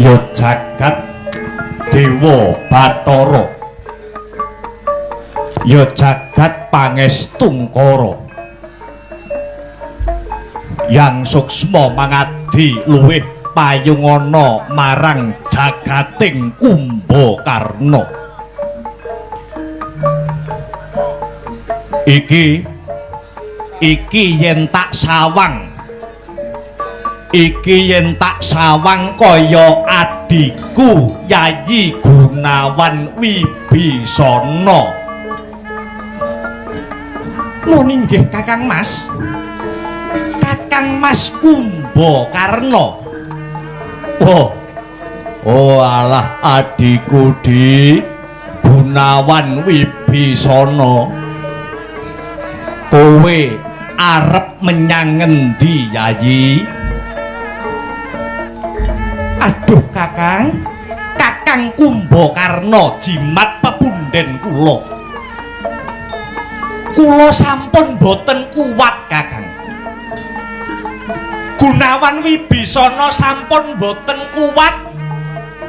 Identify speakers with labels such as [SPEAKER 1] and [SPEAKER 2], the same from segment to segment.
[SPEAKER 1] Ya jagat Dewa Bathara, ya jagat Pangestungkara, yang suksma mangadi luwih payungana marang jagating Kumbakarna. Iki yen tak sawang, iki yen tak sawang kaya adikku Yayi Gunawan Wibisana. Nun inggih Kakang Mas, Kakang Mas Kumbakarna. Oh alah adikku di Gunawan Wibisana. Kowe arep menyang ngendi Yayi? Aduh Kakang, Kakang Kumbakarna jimat pepunden kula. Kula sampun boten kuat Kakang. Gunawan Wibisana sampun boten kuat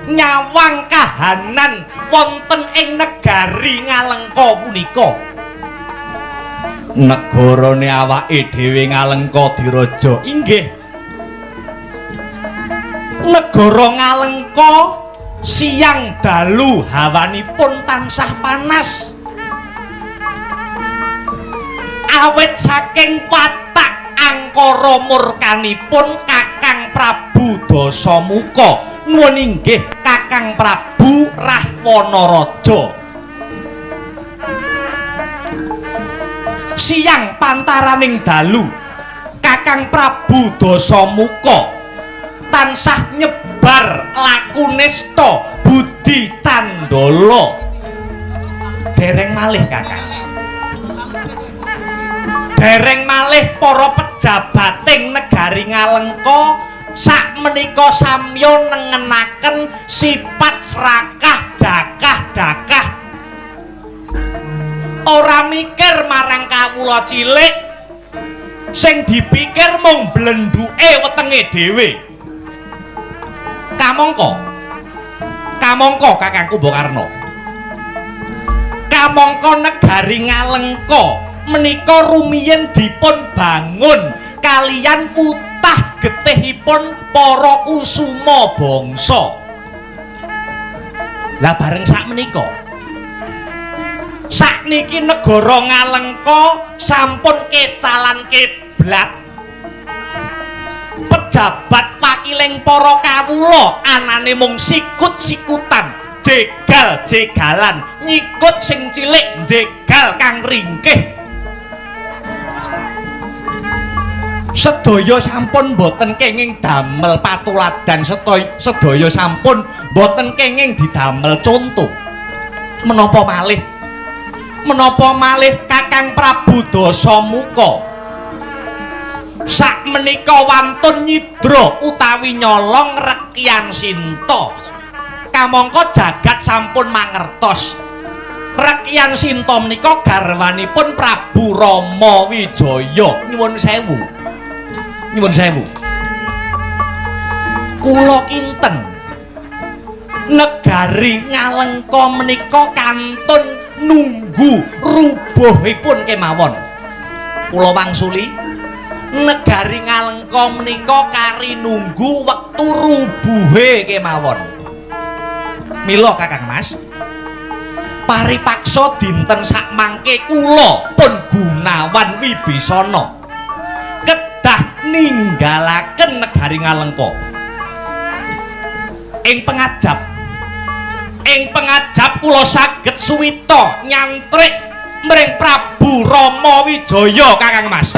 [SPEAKER 1] nyawang kahanan wonten ing negari Ngalengka punika. Negarane awake dhewe Ngalengka diraja. Inggih. Negara Ngalengka siang dalu hawanipun tansah panas. Awit saking watak angkara murkanipun Kakang Prabu Dasamuka. Nuwun inggih Kakang Prabu Rahwanaraja. Siang pantaraning dalu Kakang Prabu Dasamuka tansah nyebar lakunista budi candala. Dereng malih Kakang, dereng malih para pejabating negari Ngalengka sakmenika samya nengenaken sifat serakah dakah-dakah. Ora mikir marang kawula cilik, sing dipikir mung blenduke wetenge dhewe. Kamangka Kakang Kumbakarna, kamangka negari Ngalengka menika rumiyin dipun bangun kaliyan utah getihipun para kusuma bangsa. Lah bareng sak menika sakniki negara Ngalengka sampun kecalan kiblat. Pejabat wakiling para kawula anane mung sikut-sikutan, jegal-jegalan, nyikut sing cilik, jegal kang ringkih. Sedaya sampun boten kenging damel patuladan, sedaya sampun boten kenging didamel conto. Menapa malih Kakang Prabu Dasamuka sakmenika wantun nyidra utawi nyolong Rekyan Sinta. Kamangka jagat sampun mangertos Rekyan Sinta menika garwanipun Prabu Rama Wijaya. Nyuwun sewu, kula kinten negari Ngalengka menika kantun nunggu rubuhipun kemawon. Kula wangsuli negari Ngalengka menika kari nunggu wektu rubuhe kemawon. Mila Kakang Mas, paripaksa dinten sakmangke kula pun Gunawan Wibisana kedah ninggalaken negari Ngalengka. Ing pengajap kula saged suwita nyantrik mring Prabu Rama Wijaya Kakang Mas.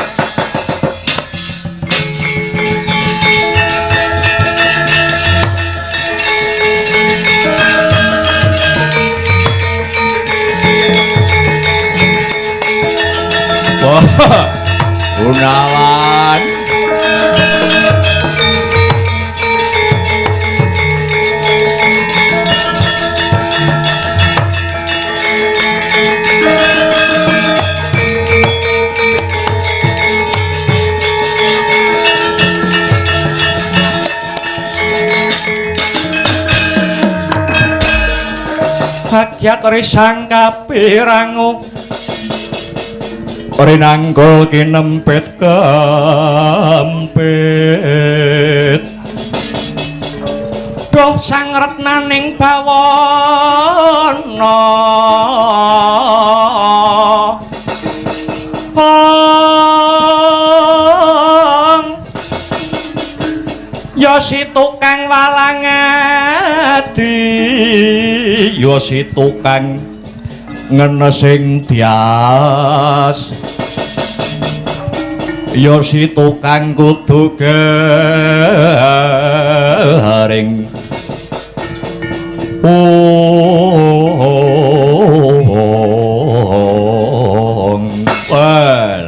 [SPEAKER 2] Wah, Gunawan.
[SPEAKER 1] Hagyat risang kapirangu
[SPEAKER 2] Rinanggul kinempit kempit
[SPEAKER 1] Duh sang retnaning bawana Ya si tukang walang adi
[SPEAKER 2] ya si tukang ngenesing tias ya si tukang kudu garing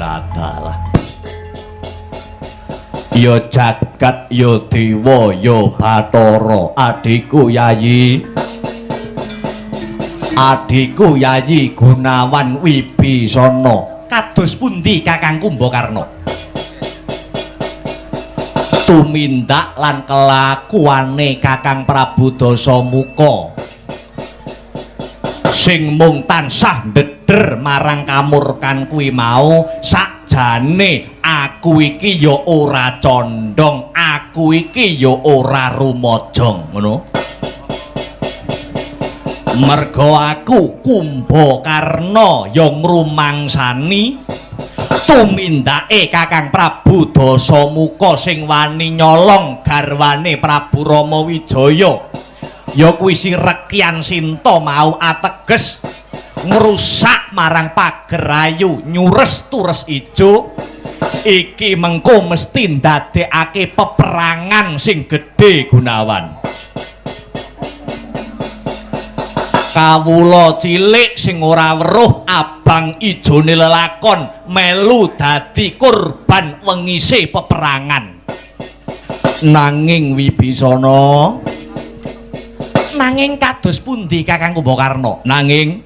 [SPEAKER 2] ladalah ya jagat ya dewa ya Bathara adikku Yayi Gunawan Wibisana
[SPEAKER 1] kados pundi Kakang Kumbakarna
[SPEAKER 2] tumindak lan kelakuane Kakang Prabu Dasamuka sing mung tansah ndeder marang kamurkan kuwi mau sakjane aku iki ya ora condong aku iki ya ora rumajang ngono merga aku Kumbakarna ya ngrumangsani tumindake Kakang Prabu Dasamuka sing wani nyolong garwane Prabu Rama Wijaya ya kuwi Rekyan Sinta mau ateges ngrusak marang pagerayu nyures tures ijo iki mengko mesti ndadekake peperangan sing gedhe Gunawan kawula cilik sing ora weruh abang ijone lelakon melu dadi korban wengise peperangan nanging Wibisana
[SPEAKER 1] nanging kados pundi Kakang Kumbakarna
[SPEAKER 2] nanging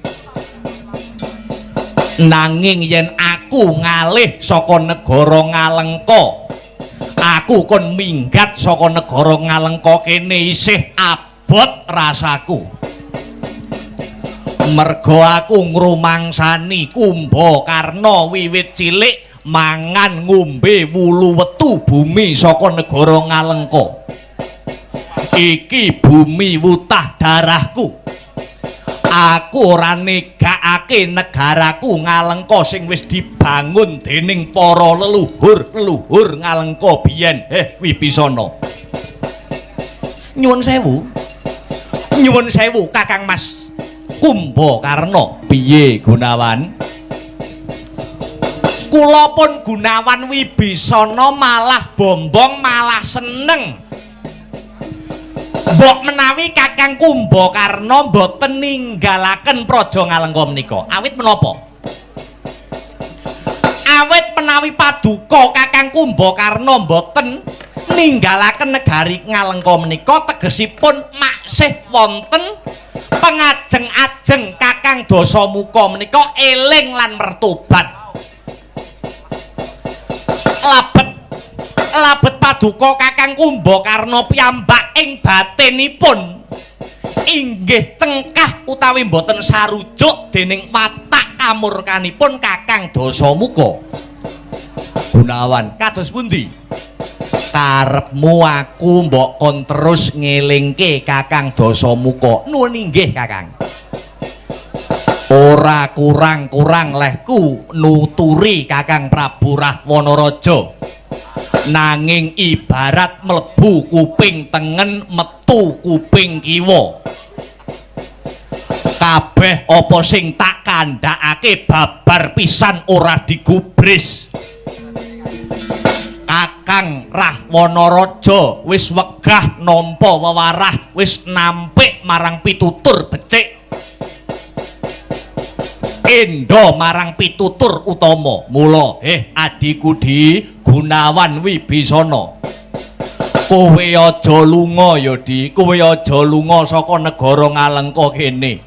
[SPEAKER 2] yen aku ngalih saka negara Ngalengka aku kon minggat saka negara Ngalengka kene isih abot rasaku merga aku ngrumangsani Kumbakarna wiwit cilik mangan ngombe wulu wetu bumi saka negara Ngalengka iki bumi wutah darahku aku ora negakake negaraku Ngalengka sing wis dibangun dening para leluhur Ngalengka biyen Wibisana
[SPEAKER 1] nyuwun sewu Kakang Mas
[SPEAKER 2] Kumbakarna piye Gunawan
[SPEAKER 1] kula pun Gunawan Wibisana malah bombong malah seneng mbok menawi Kakang Kumbakarna mboten ninggalaken praja Ngalengka menika awit menapa awit menawi paduka Kakang Kumbakarna mboten ninggalaken negari Ngalengka menika tegesipun maksih wonten pengajeng-ajeng Kakang Dasamuka menika eling lan mertobat labet paduka Kakang Kumbakarna piyambak ing batinipun
[SPEAKER 2] inggih tengkah utawi boten sarujuk dening watak kamurkanipun Kakang Dasamuka. Gunawan kados pundi? Karepmu aku mbok kon terus ngelingke Kakang Dasamuka. Nuwun inggih Kakang. Ora kurang-kurang lehku nuturi Kakang Prabu Rahwanaraja. Nanging ibarat mlebu kuping tengen metu kuping kiwa. Kabeh apa sing tak kandhakake babar pisan ora digubris. Kakang Rahwanaraja wis wegah nampa wewarah, wis nampik marang pitutur becik. Endo marang pitutur utama. Mula adiku Di Gunawan Wibisana, kowe aja lunga ya Di, kowe aja lunga saka negara Ngalengka kene.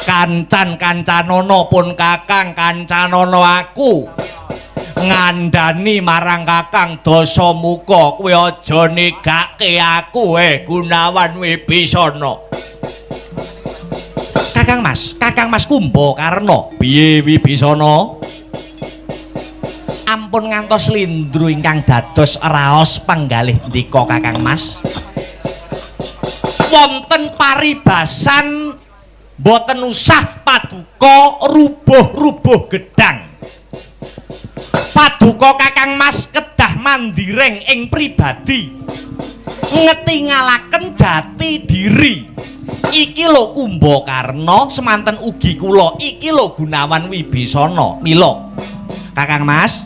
[SPEAKER 2] Kancan-kancanana pun Kakang kancanana aku ngandani marang Kakang Dasamuka, kowe aja negake aku Gunawan Wibisana. Kakang Mas Kumbakarna. Piye Wibisana? Ampun ngantos lindru ingkang dados raos panggalih ndika Kakang Mas. Wonten paribasan boten usah paduka rubuh-rubuh gedang. Paduka Kakang Mas kedah mandireng ing pribadi, ngetingalaken jati diri. Iki lho Kumbakarna, semanten ugi kula iki lho Gunawan Wibisana. Mila Kakang Mas,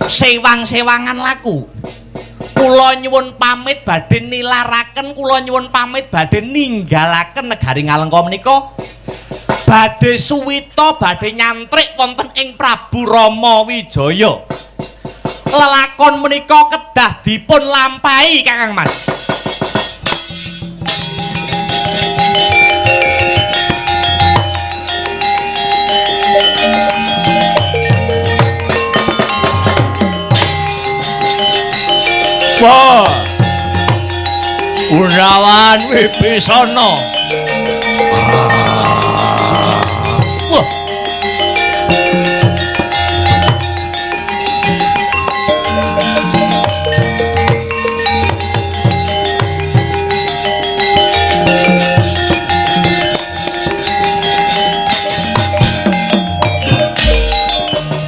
[SPEAKER 2] sewang-sewangan laku. Kula nyuwun pamit badhe nilaraken, kula nyuwun pamit badhe ninggalaken negari Ngalengka menika. Badhe suwita badhe nyantrik wonten ing Prabu Rama Wijaya. Lelakon menika kedah dipun lampahi Kakang Mas. Wah, Gunawan Wibisana. Wah,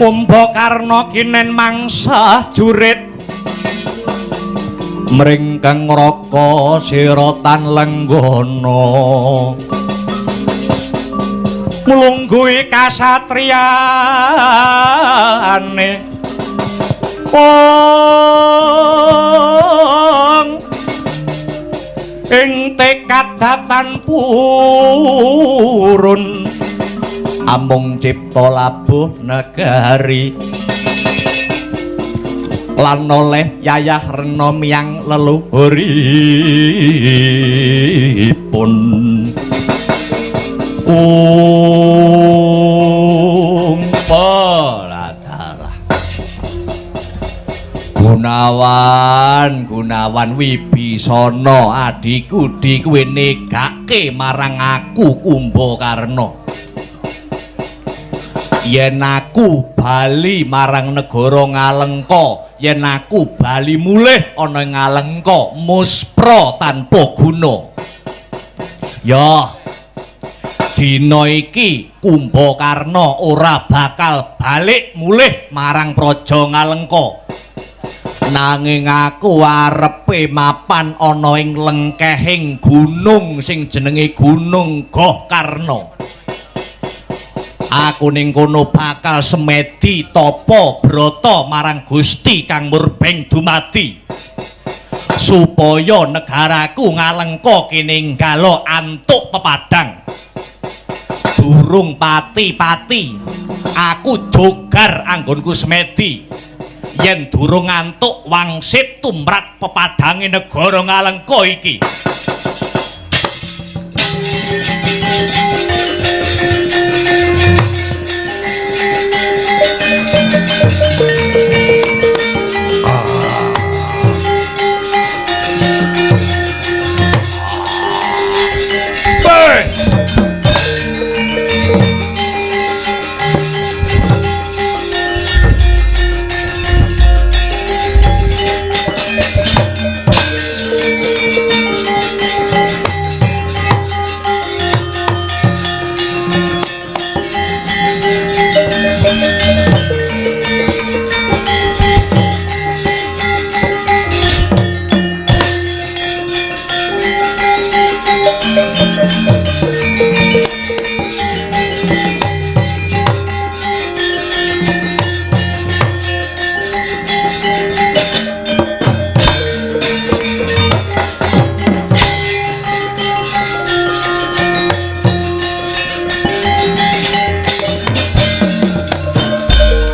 [SPEAKER 2] Kumbakarna kinen mangsa jurit mringkeng raka sirotan lenggana, mulungguhi kasatriyane wong ing tekad datan purun amung cipta labuh negari lan oleh yayah rena miyang leluhuripun. Umpaladalah Gunawan Wibisana, adiku Di, kowe negake marang aku Kumbakarna. Yen aku bali marang negara Ngalengka, yen aku bali mulih ana ing Ngalengka muspra tanpa guna. Ya, dina iki Kumbakarna ora bakal balik mulih marang praja Ngalengka. Nanging aku arepe mapan ana ing lengkehing gunung sing jenenge Gunung Gohkarna. Aku ning kono bakal semedi tapa brata marang Gusti kang murbeng dumadi, supaya negaraku Ngalengka kene nggalo antuk pepadang. Durung pati-pati aku jogar anggonku semedi, yen durung antuk wangsit tumrap pepadange negara Ngalengka iki.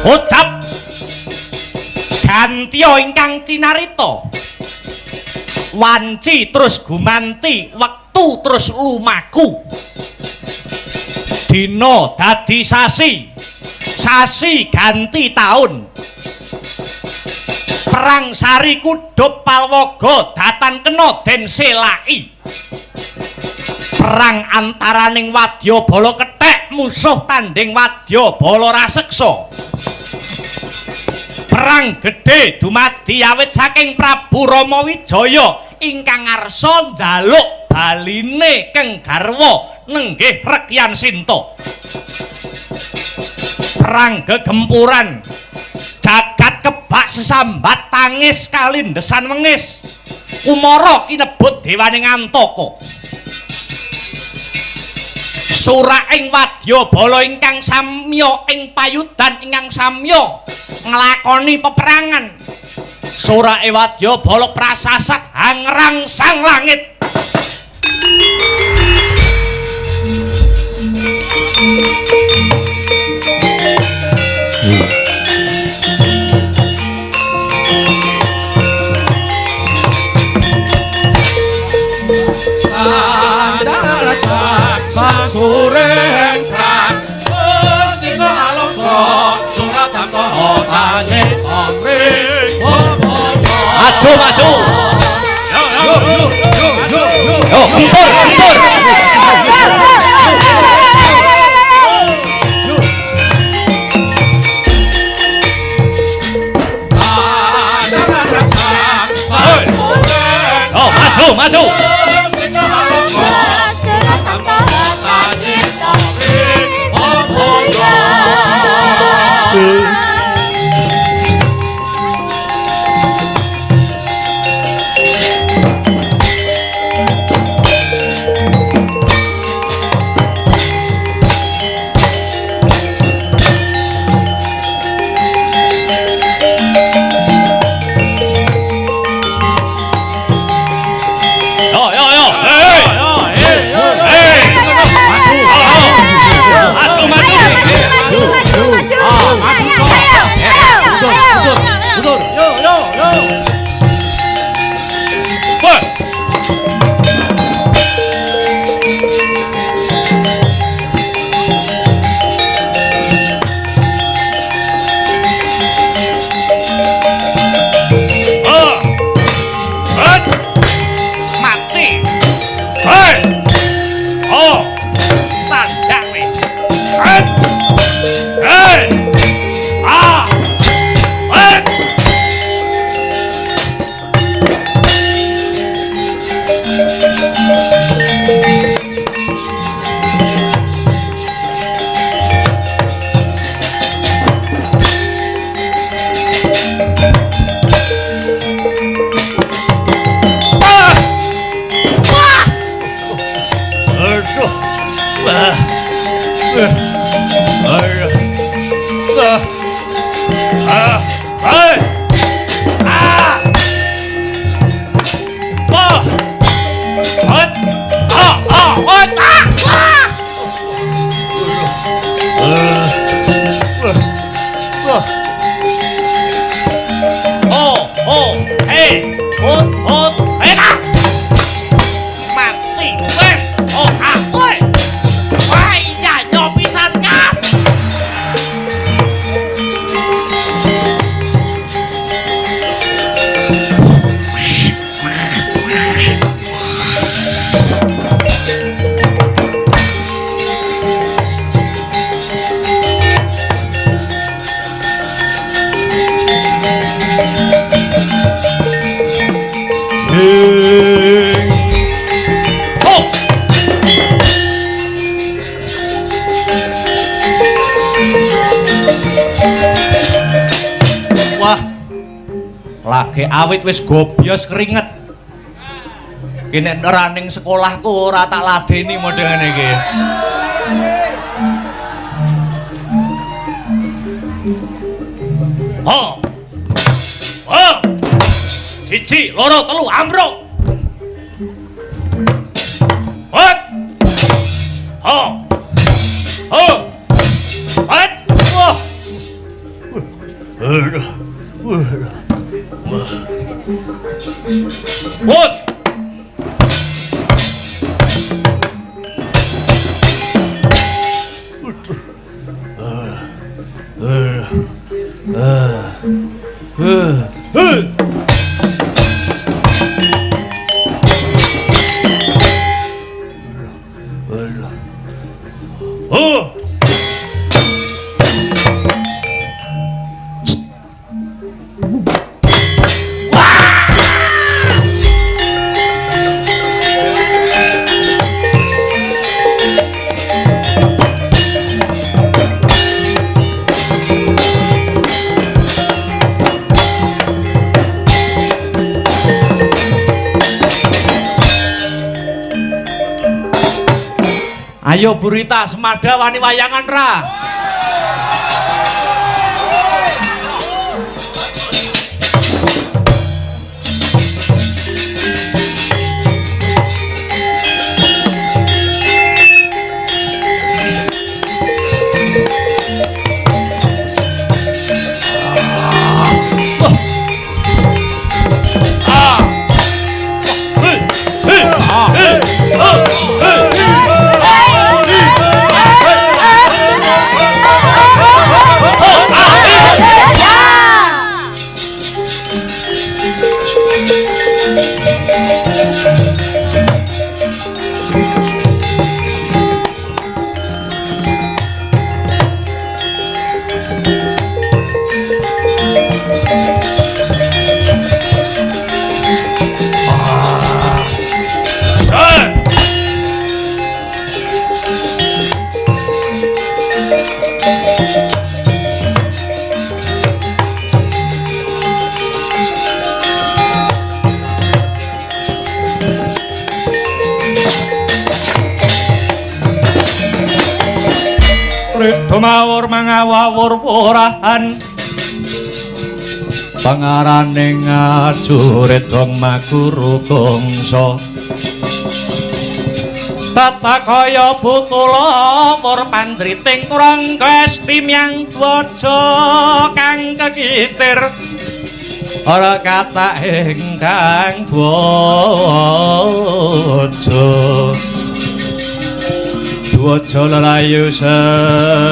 [SPEAKER 1] Ucap gantiya ingkang cinarita wanci terus gumanti wektu terus lumaku dina dadi sasi sasi ganti taun perang sari kudup palwaga datan kena den selaki perang antaraning Wadyabala kethek musuh tanding Wadyabala raseksa perang gedhe dumadi awit saking Prabu Rama Wijaya ingkang ngarsa njaluk baline keng garwa nenggih Rekyan Sinta perang gegempuran jagat kebak sesambat tangis kalindesan wengis Kumara kinebut dewaning Antaka suraing Wadyabala ingkang samya ing payudan ingkang samya nglakoni peperangan surake Wadyabala prasasat hangrangsang langit
[SPEAKER 3] Suren kran Gusti Kalongso surat tantoho tanye omri
[SPEAKER 1] maju maju yo gempur gempur maju maju
[SPEAKER 2] ge awit wis gobyos keringet. Ki nek ora ning sekolahku ora tak ladeni model ngene iki.
[SPEAKER 1] Ho. Ho. Siji, loro, telu, ambruk. Hot. Ho. Ho. Hot. Wah. Hot.
[SPEAKER 2] Ayo Burita Semada wani wayangan ra. Tumawur mangawawur purahan pangarane ngajurit wong maguru gongso tata kaya butula pur pandriting kurang kesti miang dwaja kang kekitir ora kata ingkang dwaja dwaja lelayu sepit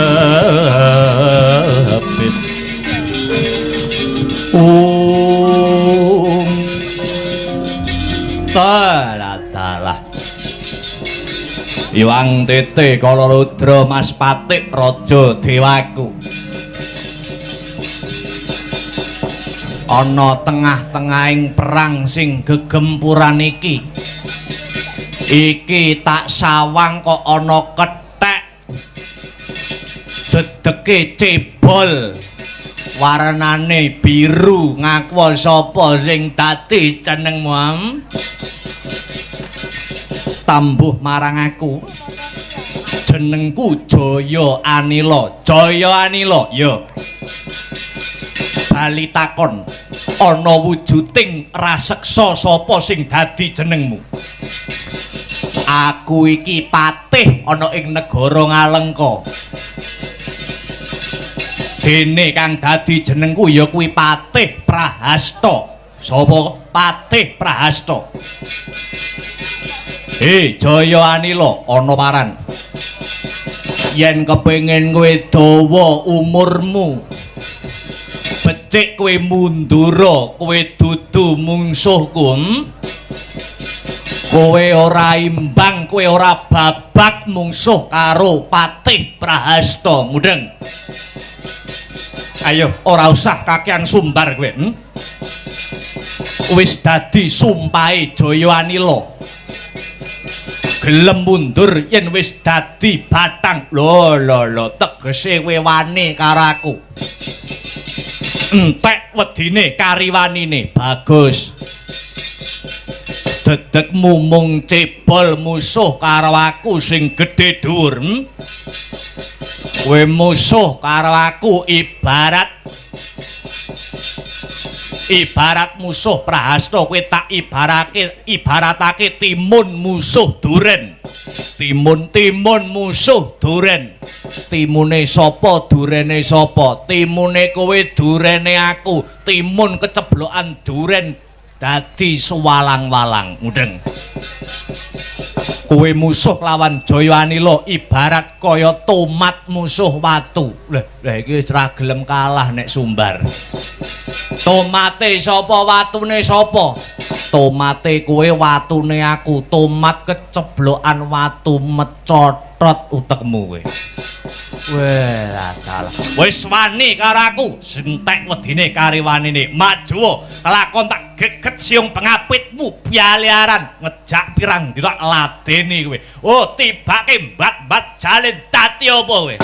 [SPEAKER 2] talah Iwang Tete Kala Rudra Mas Patik Raja Dewaku ana tengah-tengahing perang sing gegempuran iki tak sawang kok ana kethek dedeke cebol warnane biru ngaku sapa sing dadi jenengmu tambuh marang aku jenengku Jaya Anila ya bali takon ana wujuding raseksa sapa sing dadi jenengmu aku iki patih ana ing negara Ngalengka dene kang dadi jenengku ya kuwi Patih Prahasta sapa Patih Prahasta Jaya Anila ana paran yen kepengin kowe dawa umurmu becik kowe mundura kowe dudu mungsuhku kowe ora imbang kowe ora babak mungsuh karo Patih Prahasta mudeng ayo ora usah kakean sumbar kowe wis dadi sumpahe Jaya Anila gelem mundur yen wis dadi batang lho tegese kowe wani karo aku entek wedine kariwanine bagus. Dedekmu mung cebol musuh karo aku sing gedhe dhuwur. Kowe musuh karo aku ibarat musuh Prahasta, kowe tak ibaratake timun musuh duren. Timun musuh duren. Timune sapa, durene sapa? Timune kowe, durene aku. Timun keceblokan duren dadi sewalang-walang. Mudeng. Kowe musuh lawan Jayawanila ibarat kaya tomat musuh watu. Lah iki wis ra gelem kalah nek sumbar. Tomate sapa, watune sapa? Tomate kowe, watune aku. Tomat keceblokan watu mecotot utekmu kowe. Wah, salah. Wis wani karo aku, sentek wedine kariwanine. Maju, kelakon tak geget siung pengapitmu bialiaran ngejak pirang dina ladeni kowe. Oh, tibake mbat-mbat jalin dadi apa kowe?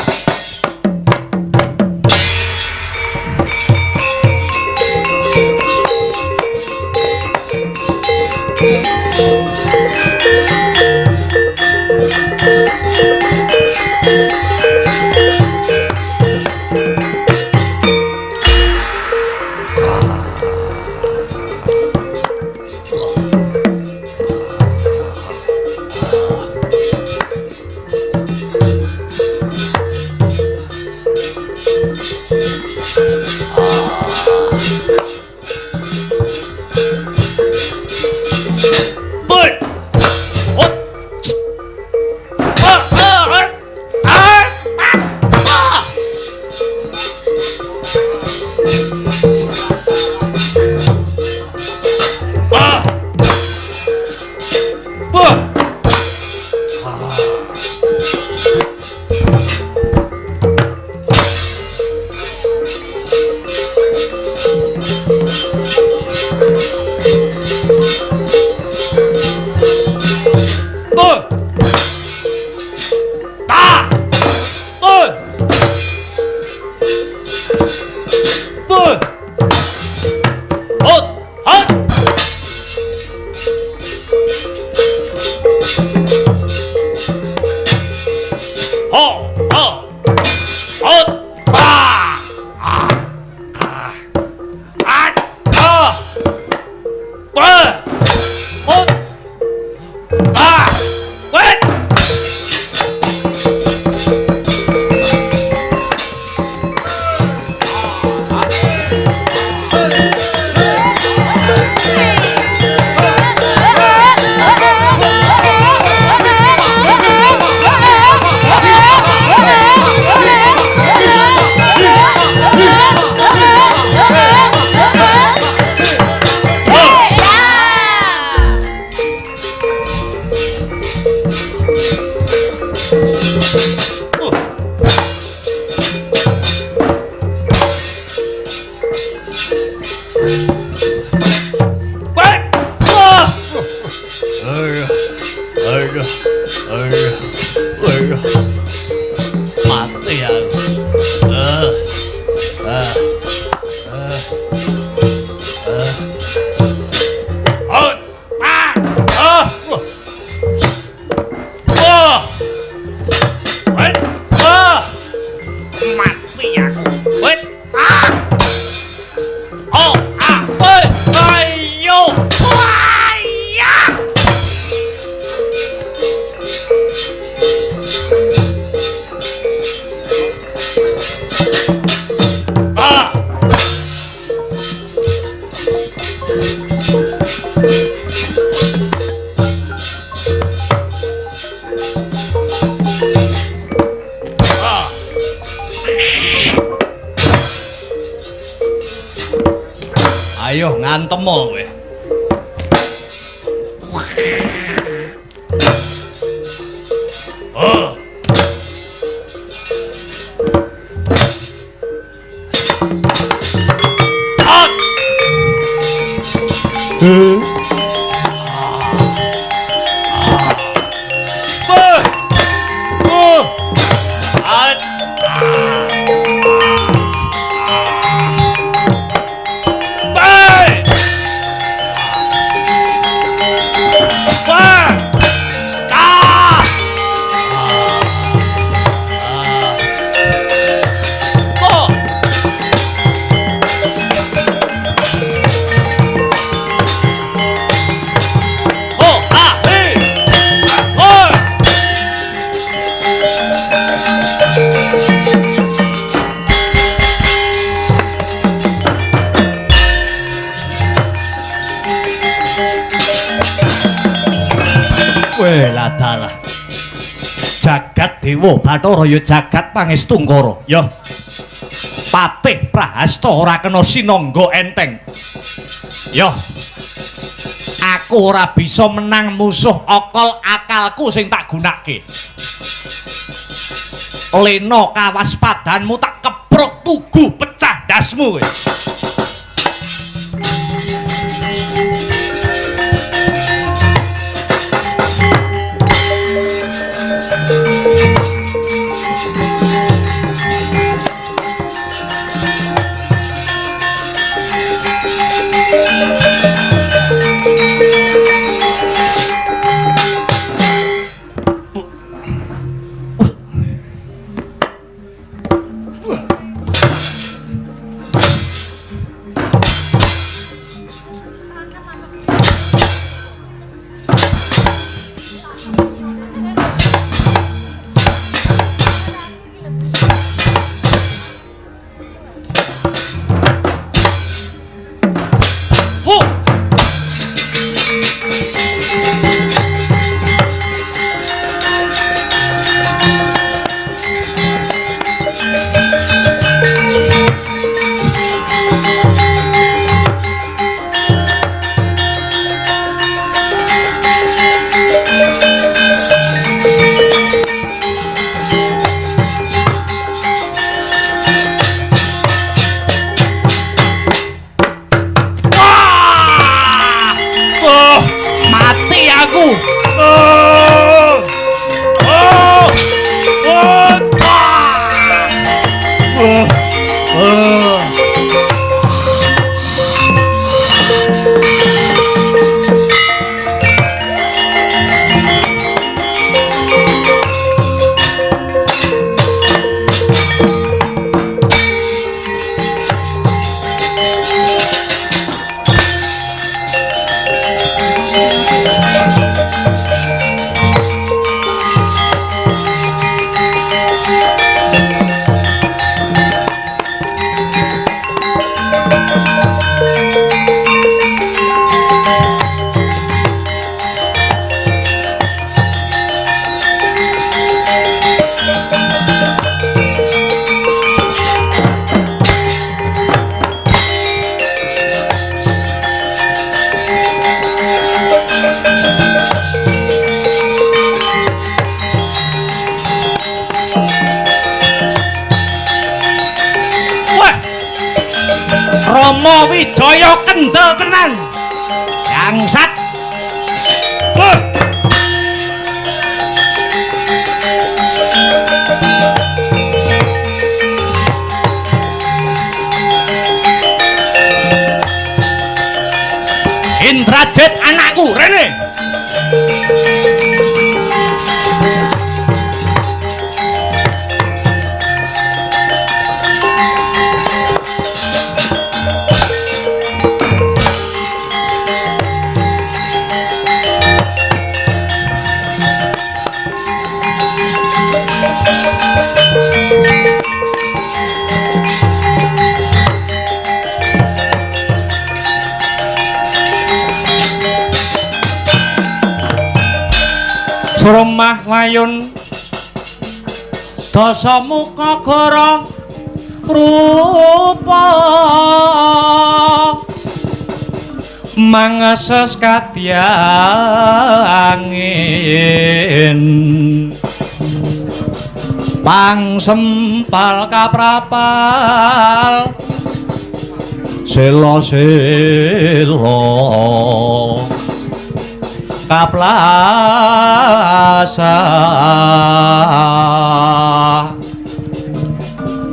[SPEAKER 2] Ayo ngantem kowe. jagat dewa Bathara ya jagat pangestungkara. Ya. Patih Prahasta ora kena sinangga enteng. Ya. Aku ora bisa menang musuh okol akalku sing tak gunake. Lena kawaspadanmu tak keprok tugu pecah dasmu kowe. Rama Wijaya kendel tenan. Bangsat. Indrajit anakku rene. Surmah wayun dasa muka goro rupa mangeses kadyangin pangsempal kaprapal selo-selo kaplasa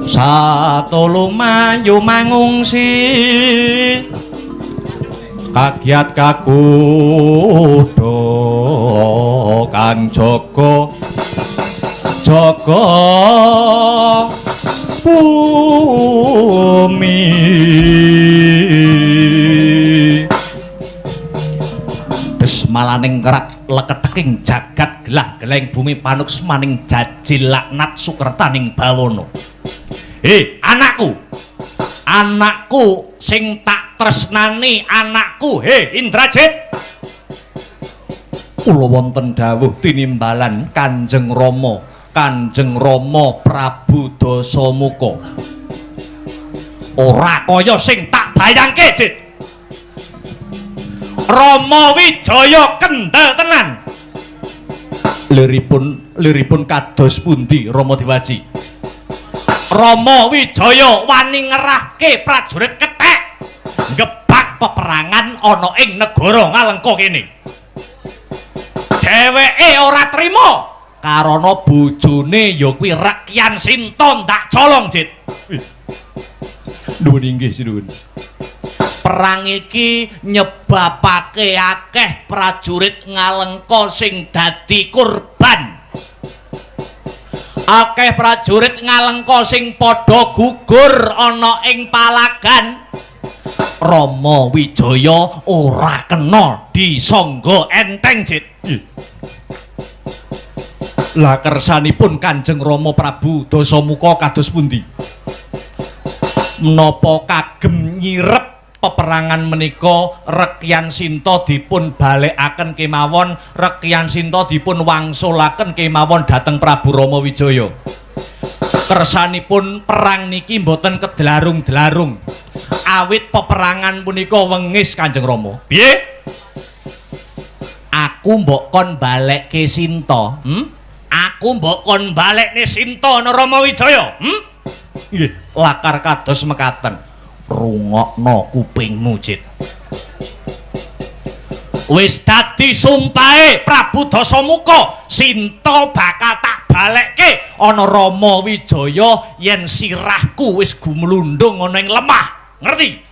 [SPEAKER 2] satu lumayu mangungsi kagiat kakudo kang jaga bumi malaning kerak leketeking jagat gelah geleng bumi panuks maning jajil laknat sukertaning bawono. Anakku sing tak tresnani, anakku Indrajit. Kula wonten dawuh tinimbalan Kanjeng Rama Prabu Dasamuka. Ora kaya sing tak bayangke, Jit. Rama Wijaya kendel tenan. Liripun kados pundi Rama Dewaji? Rama Wijaya wani ngerahke prajurit kethek ngebak peperangan ana ing negara Ngalengka kene. Dheweke ora trima karana bojone ya kuwi Rekyan Sinta ndak colong, Jit. Nuwun inggih sinuwun. Perang iki nyebabake akeh prajurit Ngalengka sing dadi korban. Akeh prajurit Ngalengka sing padha gugur ana ing palagan. Rama Wijaya ora kena disangga enteng, Jit. Lah kersanipun Kanjeng Rama Prabu Dasamuka kados pundi? Menapa kagem nyirep peperangan menika Rekyan Sinta dipun balekaken kemawon, Rekyan Sinta dipun wangsulaken kemawon dhateng Prabu Rama Wijaya. Kersanipun perang niki mboten kedlarung-dlarung. Awit peperangan punika wengis Kanjeng Rama. Piye? Aku mbok kon balekke Sinta, Aku mbok kon balekne Sinta ana Rama Wijaya, Nggih, lakar kados mekaten. Rungokno kupingmu, Jit. Wis dadi sumpahe Prabu Dasamuka, Sinta bakal tak balekke ana Rama Wijaya yen sirahku wis gumlundung ana ing lemah. Ngerti?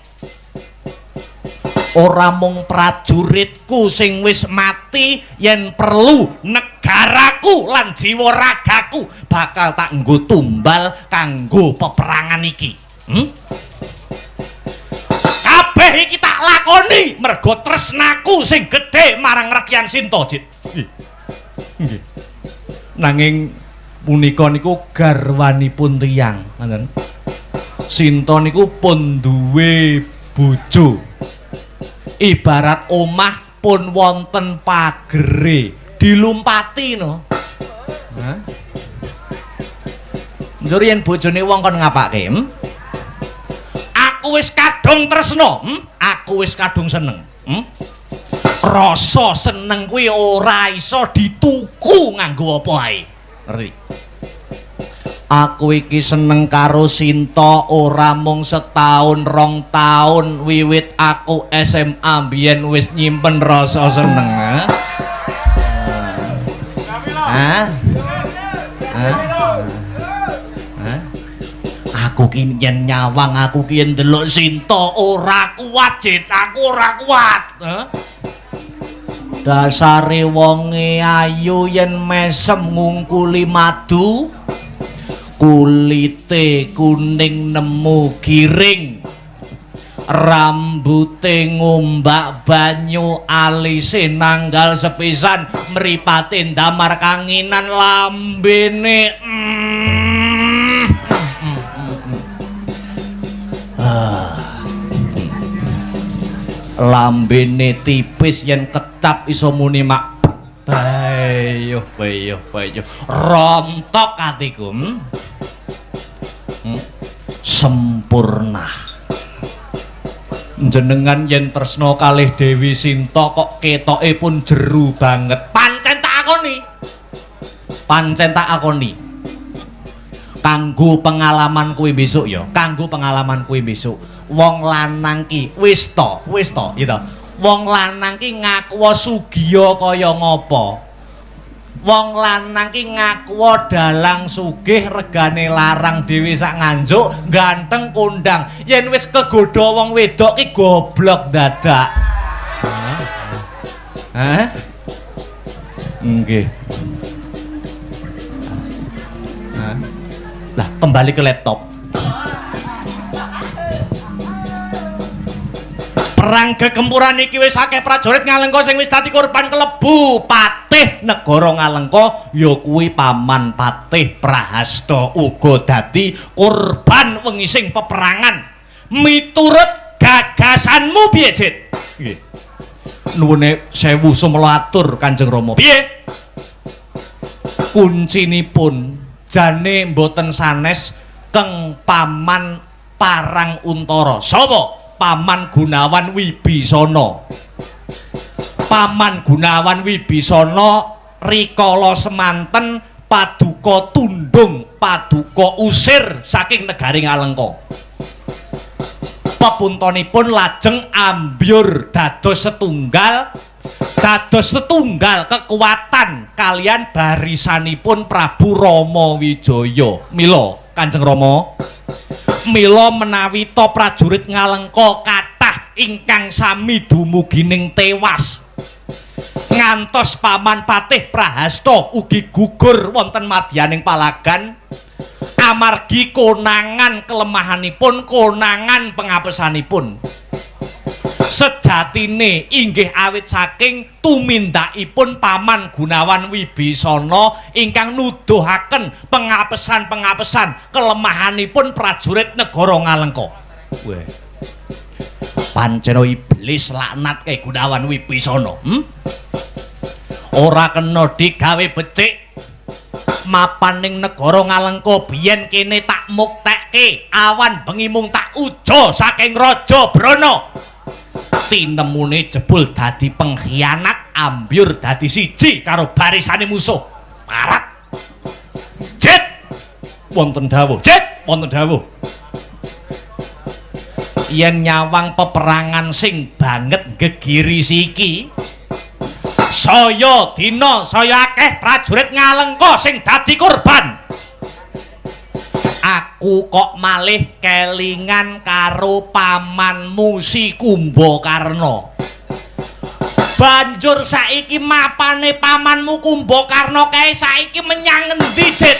[SPEAKER 2] Ora mung prajuritku sing wis mati, yen perlu negaraku lan jiwa ragaku bakal tak nggo tumbal kanggo peperangan iki. Kabeh iki tak lakoni mergo tresnaku sing gedhe marang Rekyan Sinta, Jit. Nggih. Nanging punika niku garwanipun tiyang, ngoten. Sinta niku pun duwe bojo. Ibarat omah pun wonten pagere dilumpati no. Hah? Njur yen bojone wong kon ngapake? Aku wis kadung tresna, aku wis kadung seneng. Rasa seneng kuwi ora iso dituku nganggo apa ae. Ngerti? Aku iki seneng karo Sinta ora mung setahun 2 tahun wiwit aku SMA mbiyen wis nyimpen rasa seneng. Aku ki yen nyawang aku ki ndelok Sinta ora kuat, Jit. Aku ora kuat. Dasare wonge ayu yen mesem ngungkuli madu. Kulite kuning nemu giring, rambute ngombak banyu, alise nanggal sepisan, mripate ndamar kanginan, lambene lambene tipis yen kecap iso muni mak bayuh rontok atiku. Sempurna. Jenengan yen tresna kalih Dewi Sinta kok ketoke pun jeru banget. Pancen tak akoni. Kanggo pengalaman kuwi besok ya, wong lanang ki wis to, gitu. Wong lanang ki ngaku sugiya kaya ngapa? Wong lanang ki ngaku dalang sugih, regane larang dhewe sak nganjuk, ganteng kondang. Yen wis kegodha wong wedok ki goblok dadak. Hah? Nggih. Lah, kembali ke laptop. Perang kekempuran iki wis akeh prajurit Ngalengka sing wis dadi korban, kelebu patih negara Ngalengka ya kuwi Paman Patih Prahasta uga dadi korban wengising peperangan. Miturut gagasanmu piye, Jit? Nggih. nuwune sewu sumela atur Kanjeng Rama.
[SPEAKER 1] Piye?
[SPEAKER 2] Kuncinipun jane mboten sanes keng Paman Parang Untara.
[SPEAKER 1] Sapa?
[SPEAKER 2] Paman Gunawan Wibisana. Paman Gunawan Wibisana rikala semanten paduka tundung, paduka usir saking negaring Alengka. Pepuntonipun lajeng ambyur dados setunggal kekuatan kalian barisanipun Prabu Rama Wijaya. Mila Kanjeng Rama, mila menawi to prajurit Ngalengka kathah ingkang sami dumugining tewas, ngantos Paman Patih Prahasta ugi gugur wonten madyaning palagan amargi konangan kelemahanipun, konangan pengapesanipun. Sejatine inggih awit saking tumindakipun Paman Gunawan Wibisana ingkang nuduhaken pengapesan-pengapesan kelemahanipun prajurit negara Ngalengka. Weh. Pancen iblis laknat ke Gunawan Wibisana. Ora kena digawe becik. Mapan ning negara Ngalengka biyen kene tak muktekke, awan bengi mung tak uja saking Raja Brana. Tinemune jebul dadi pengkhianat, ambyur dadi siji karo barisane musuh. Parat. Jet wonten dawuh, jet wonten dawuh. Yen nyawang peperangan sing banget gegirisi iki, saya dina saya akeh prajurit Ngalengka sing dadi korban. Aku kok malih kelingan karo pamanmu si Kumbakarna. Banjur saiki mapane pamanmu Kumbakarna kae saiki menyang endi, Jet?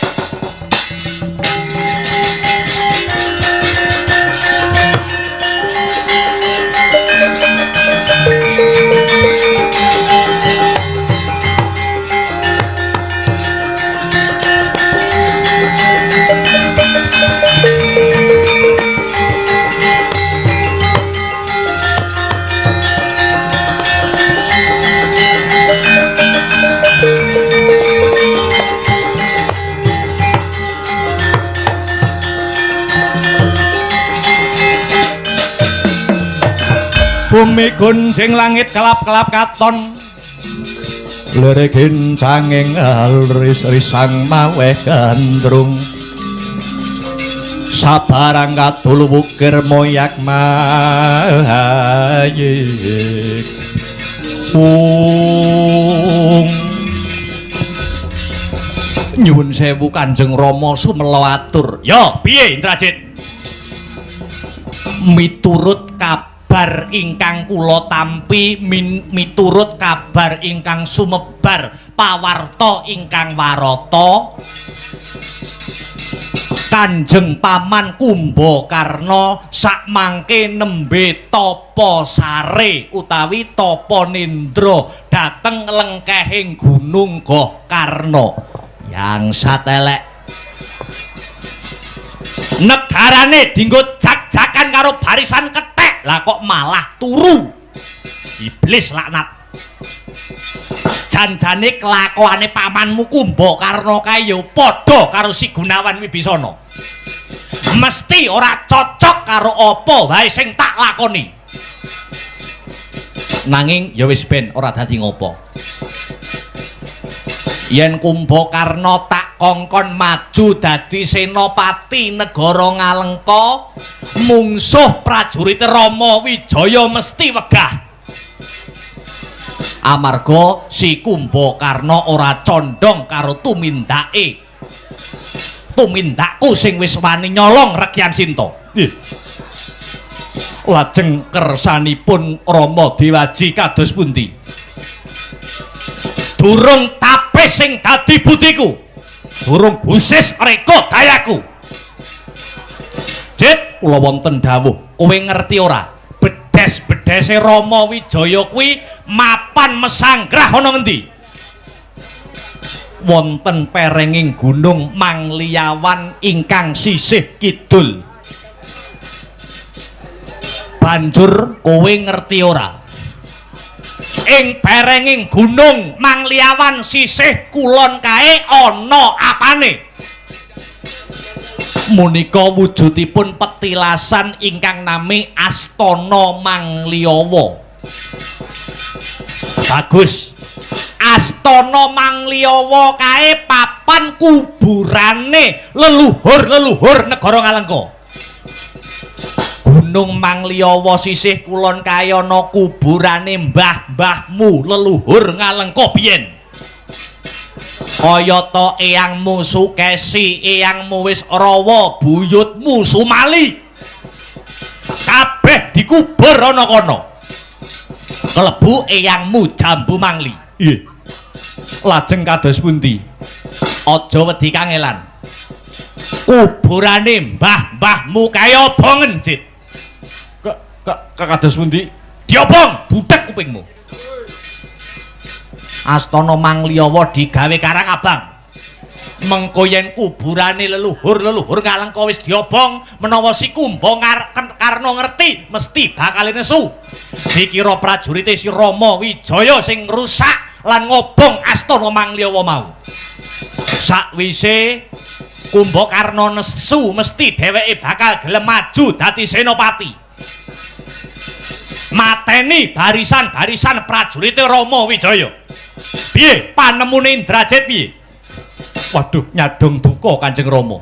[SPEAKER 2] Bumi gunjing langit kelap-kelap katon, lirikin canging ris-risang maweh gandrung, sabarang katul wukir moyak mayik nyuwun sewu Kanjeng Rama sumela atur.
[SPEAKER 1] Ya piye Indrajit?
[SPEAKER 2] Miturut kabar ingkang kula tampi, miturut kabar ingkang sumebar, pawarta ingkang warata, Kanjeng Paman Kumbakarna sakmangke nembe tapa sare utawi tapa nindra dhateng lengkehing Gunung Gohkarna. Yang satelek negarane dinggo jak-jakan karo barisan kethek, lah kok malah turu. Iblis laknat. Janjane kelakuane pamanmu Kumbakarna kae ya padha karo si Gunawan Wibisana. Mesti ora cocok karo apa wae sing tak lakoni. Nanging ya wis ben ora dadi ngopo. Yen Kumbakarna tak kongkon maju dadi senopati negara Ngalengka, mungsuh prajurit Rama Wijaya mesti wegah. Amarga si Kumbakarna ora condong karo tumindakku sing wis wani nyolong Rekyan Sinta. Lajeng kersanipun Rama Dewaji kados pundi? Durung tapis sing dadi butiku, durung gusis reka dayaku. Jet kula wonten dawuh, kowe ngerti ora? Bedes-bedese Rama Wijaya kuwi mapan mesanggrah ana ngendi? Wonten perenging gunung Mangliawan ingkang sisih kidul. Banjur kowe ngerti ora?
[SPEAKER 1] ing berenging gunung Mangliawan sisih kulon kae ana apane?
[SPEAKER 2] Menika wujudipun petilasan ingkang nami Astana Mangliawa.
[SPEAKER 1] Bagus. Astana Mangliawa kae papan kuburane leluhur-leluhur negara Ngalengka.
[SPEAKER 2] Gunung Mangliawa sisih kulon kae ana kuburane mbah-mbahmu leluhur Ngalengka biyen.
[SPEAKER 1] Kayata eyangmu Sukesi, eyangmu Wisrawa, buyutmu Sumali. Kabeh dikubur ana kono. Kelebu eyangmu Jambu Mangli.
[SPEAKER 2] Nggih. Lajeng kados pundi?
[SPEAKER 1] Aja wedi kangelan. Kuburane mbah-mbahmu kaya bongen, Jit.
[SPEAKER 2] Kados pundi?
[SPEAKER 1] Diobong budhek kupingmu.
[SPEAKER 2] Astana Mangliawa
[SPEAKER 1] Digawe Karang Abang. Mengko yen kuburane leluhur-leluhur Ngalengka wis diobong, menawa si Kumba Karna ngerti mesti bakal nesu. Dikira prajurite si Rama Wijaya sing ngrusak lan ngobong Astana Mangliawa mau. Sakwise Kumba Karna nesu mesti dheweke bakal gelem maju dadi senopati. Mateni barisan-barisan prajurite Rama Wijaya. Piye panemune Indrajit piye?
[SPEAKER 2] Waduh, nyadong duka Kanjeng Rama.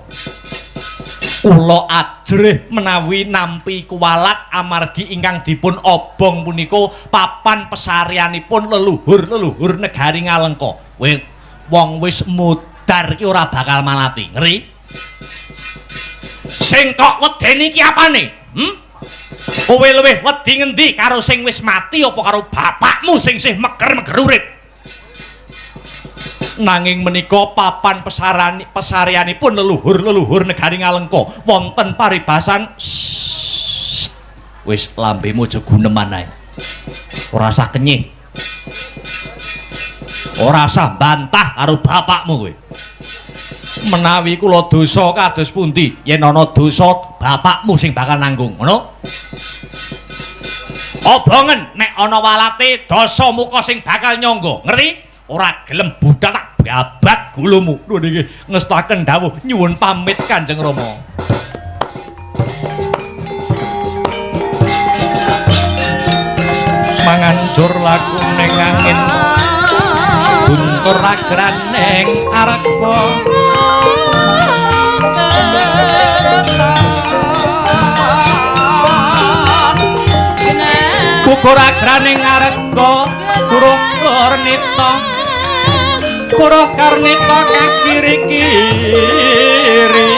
[SPEAKER 2] Kula ajrih menawi nampi kuwalat amargi ingkang dipun obong punika papan pesarianipun leluhur-leluhur negari Ngalengka. Wong wis mudhar ki ora bakal malati. Ngeri.
[SPEAKER 1] Sing kok wedeni ki apane? Kowe luwih wedi ngendi karo sing wis mati apa karo bapakmu sing isih meger-meger urip?
[SPEAKER 2] Nanging menika papan pesarianipun leluhur-leluhur negari Ngalengka wonten paribasan. Wis lambemu aja guneman ae. Ora usah kenyih. Ora usah bantah karo bapakmu kowe. Menawi kula dosa kados pundi, yen ana dosa bapakmu sing bakal nanggung, ngono?
[SPEAKER 1] Obongen nek ana walate dosa muka sing bakal nyangga. Ngeri? Ora gelem budal tak babat gulumu.
[SPEAKER 2] Lho niki ngestaken dawuh nyuwun pamit Kanjeng Rama. Manganjur laku ning angin buntur agraning arga. Kukur agraning arga kuruh karnita. Kuruh karnita kakiri-kiri.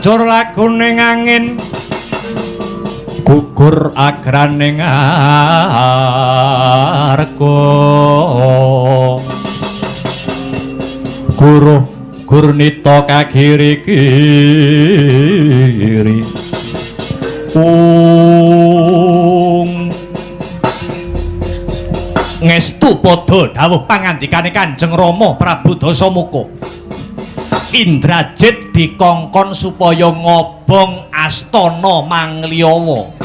[SPEAKER 2] banjur laguning angin gugur agraning arga Guruh Gurnita kagiri-giri ngestu padha dawuh pangandikane Kanjeng Rama Prabu Dasamuka Indrajit dikongkon supaya ngobong astana Mangliyawa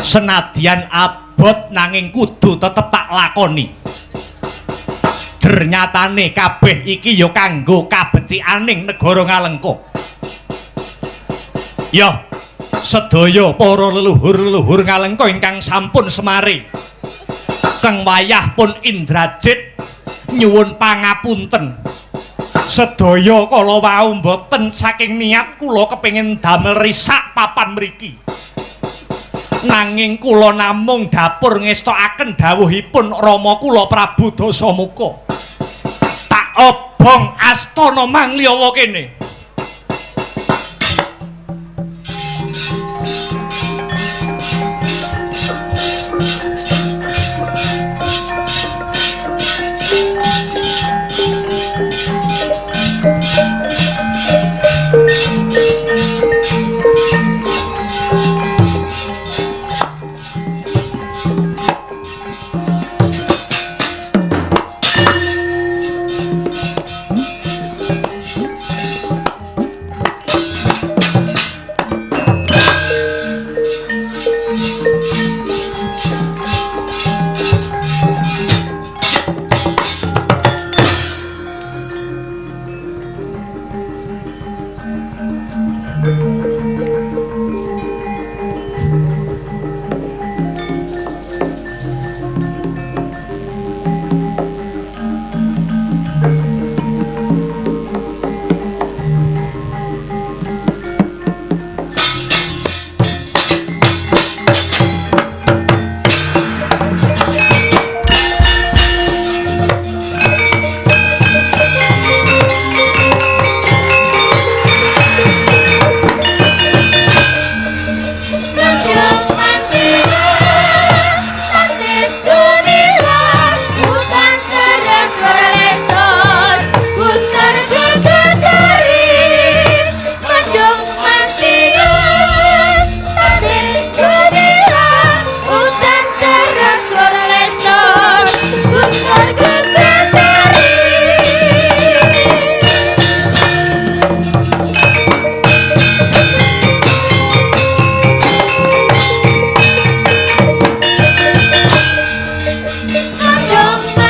[SPEAKER 2] senadyan abot nanging kudu tetep tak lakoni ternyatane kabeh iki ya kanggo kabecikaning negara Ngalengka ya sedaya para leluhur-leluhur Ngalengka ingkang sampun semari keng wayah pun Indrajit nyuwun pangapunten sedaya kala wau mboten saking niat kula kepengin damel risak papan mriki nanging kula namung dapur ngestokaken dawuhipun Rama kula Prabu Dasamuka tak obong astana Mangliyawa kene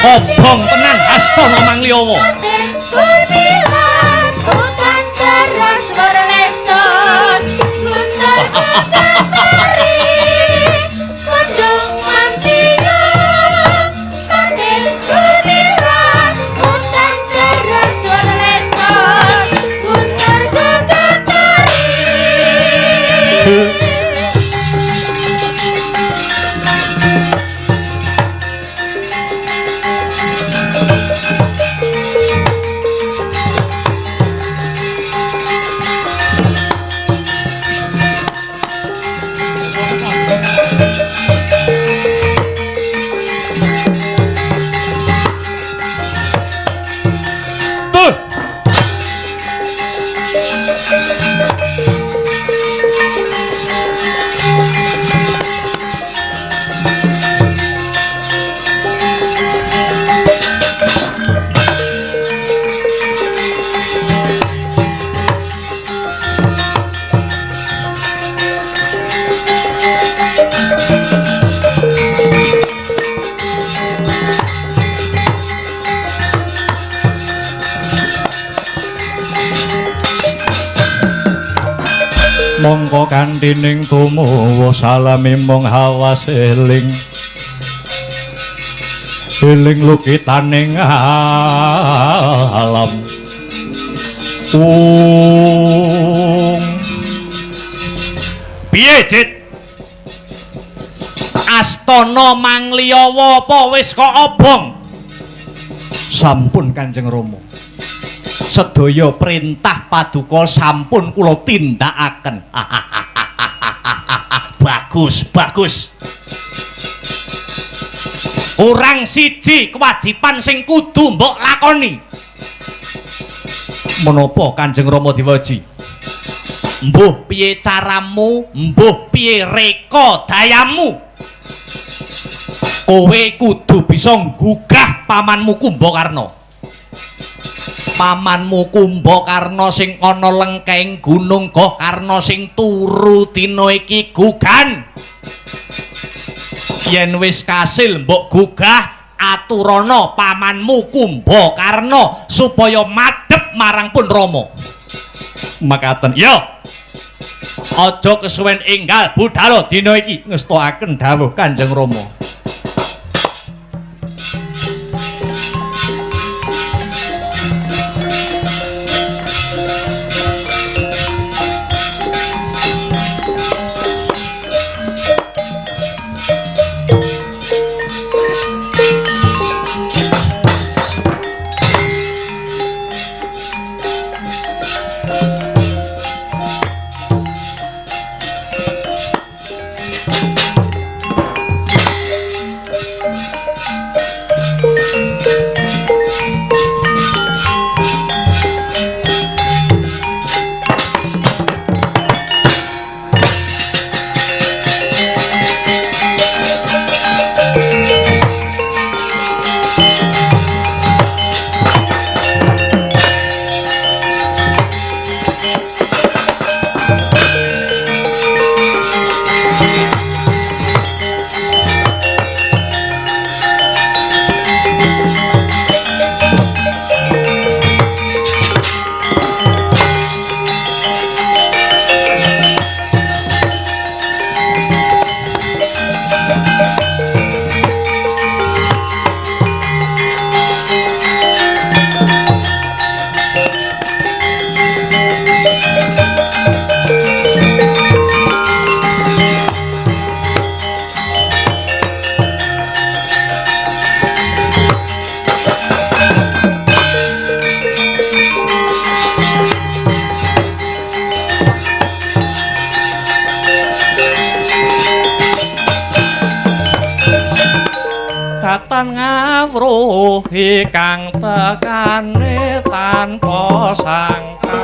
[SPEAKER 2] obong tenan astana Mangliyawa mongko kantining tumuwa salami mong hawas eling lukitaning alam piye Cit astana Mangliyawa apa wis kok obong sampun Kanjeng Rama sedaya perintah paduka sampun kula tindakaken. Bagus, bagus. Kurang siji kewajiban sing kudu mbok lakoni. Menapa Kanjeng Rama Dewaji? Mbuh piye caramu, mbuh piye reka dayamu. Kowe kudu bisa nggugah pamanmu Kumbakarna. Pamanmu Kumbakarna sing ana lengkeng Gunung Gohkarna sing turu dina iki gugan. Yen wis kasil mbok gugah aturana pamanmu Kumbakarna supaya madhep marang pun Rama. Makaten. Yo. Aja kesuwen enggal budhal dina iki ngestakaken dawuh Kanjeng Rama. Datan ngawruhi kang tekane tanpa sangka.